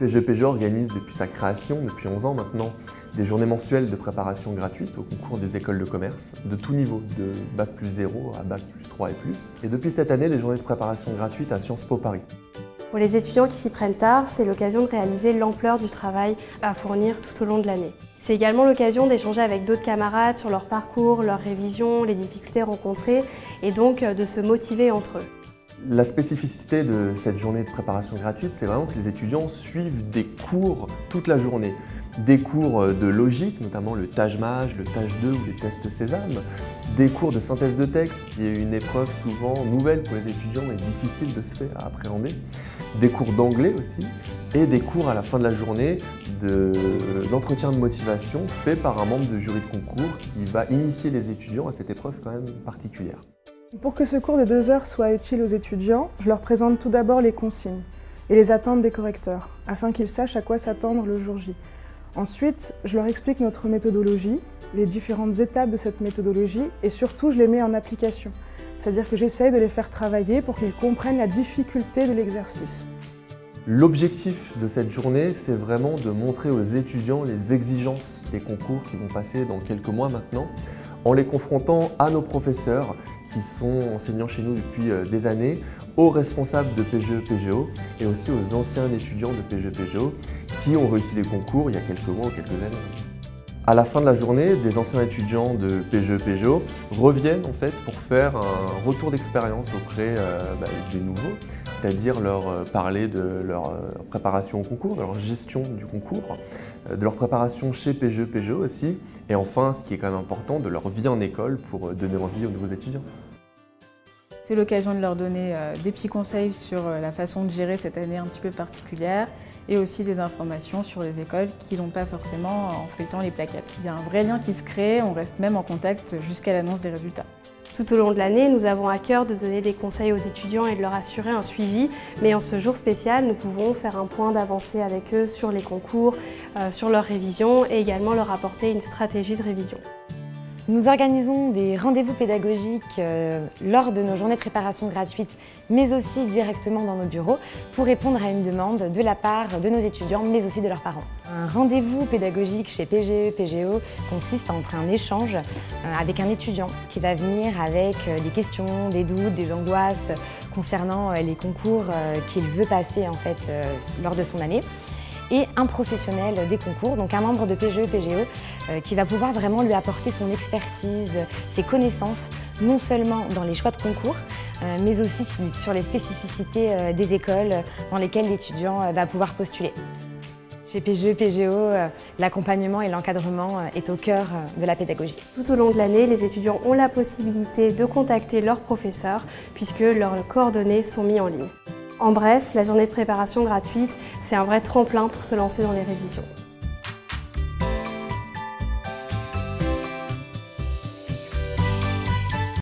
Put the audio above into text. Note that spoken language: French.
PGE organise depuis sa création, depuis 11 ans maintenant, des journées mensuelles de préparation gratuite au concours des écoles de commerce, de tout niveau, de Bac+0 à Bac+3 et plus. Et depuis cette année, des journées de préparation gratuite à Sciences Po Paris. Pour les étudiants qui s'y prennent tard, c'est l'occasion de réaliser l'ampleur du travail à fournir tout au long de l'année. C'est également l'occasion d'échanger avec d'autres camarades sur leur parcours, leurs révisions, les difficultés rencontrées et donc de se motiver entre eux. La spécificité de cette journée de préparation gratuite, c'est vraiment que les étudiants suivent des cours toute la journée. Des cours de logique, notamment le tâche-mage, le tâche-2 ou les tests Sésame. Des cours de synthèse de texte, qui est une épreuve souvent nouvelle pour les étudiants et difficile de se faire à appréhender. Des cours d'anglais aussi. Et des cours à la fin de la journée d'entretien de motivation fait par un membre de jury de concours qui va initier les étudiants à cette épreuve quand même particulière. Pour que ce cours de 2 heures soit utile aux étudiants, je leur présente tout d'abord les consignes et les attentes des correcteurs, afin qu'ils sachent à quoi s'attendre le jour J. Ensuite, je leur explique notre méthodologie, les différentes étapes de cette méthodologie et surtout je les mets en application. C'est-à-dire que j'essaye de les faire travailler pour qu'ils comprennent la difficulté de l'exercice. L'objectif de cette journée, c'est vraiment de montrer aux étudiants les exigences des concours qui vont passer dans quelques mois maintenant, en les confrontant à nos professeurs qui sont enseignants chez nous depuis des années, aux responsables de PGE-PGO et aussi aux anciens étudiants de PGE-PGO qui ont réussi les concours il y a quelques mois ou quelques années. À la fin de la journée, des anciens étudiants de PGE-PGO reviennent en fait pour faire un retour d'expérience auprès des nouveaux, c'est-à-dire leur parler de leur préparation au concours, de leur gestion du concours, de leur préparation chez PGE-PGO aussi, et enfin, ce qui est quand même important, de leur vie en école pour donner envie aux nouveaux étudiants. C'est l'occasion de leur donner des petits conseils sur la façon de gérer cette année un petit peu particulière et aussi des informations sur les écoles qu'ils n'ont pas forcément en feuilletant les plaquettes. Il y a un vrai lien qui se crée, on reste même en contact jusqu'à l'annonce des résultats. Tout au long de l'année, nous avons à cœur de donner des conseils aux étudiants et de leur assurer un suivi, mais en ce jour spécial, nous pouvons faire un point d'avancée avec eux sur les concours, sur leurs révisions et également leur apporter une stratégie de révision. Nous organisons des rendez-vous pédagogiques lors de nos journées de préparation gratuites, mais aussi directement dans nos bureaux, pour répondre à une demande de la part de nos étudiants, mais aussi de leurs parents. Un rendez-vous pédagogique chez PGE-PGO consiste en un échange avec un étudiant qui va venir avec des questions, des doutes, des angoisses concernant les concours qu'il veut passer en fait, lors de son année. Et un professionnel des concours, donc un membre de PGE-PGO, qui va pouvoir vraiment lui apporter son expertise, ses connaissances, non seulement dans les choix de concours, mais aussi sur les spécificités des écoles dans lesquelles l'étudiant va pouvoir postuler. Chez PGE-PGO, l'accompagnement et l'encadrement est au cœur de la pédagogie. Tout au long de l'année, les étudiants ont la possibilité de contacter leurs professeurs puisque leurs coordonnées sont mises en ligne. En bref, la journée de préparation gratuite, c'est un vrai tremplin pour se lancer dans les révisions.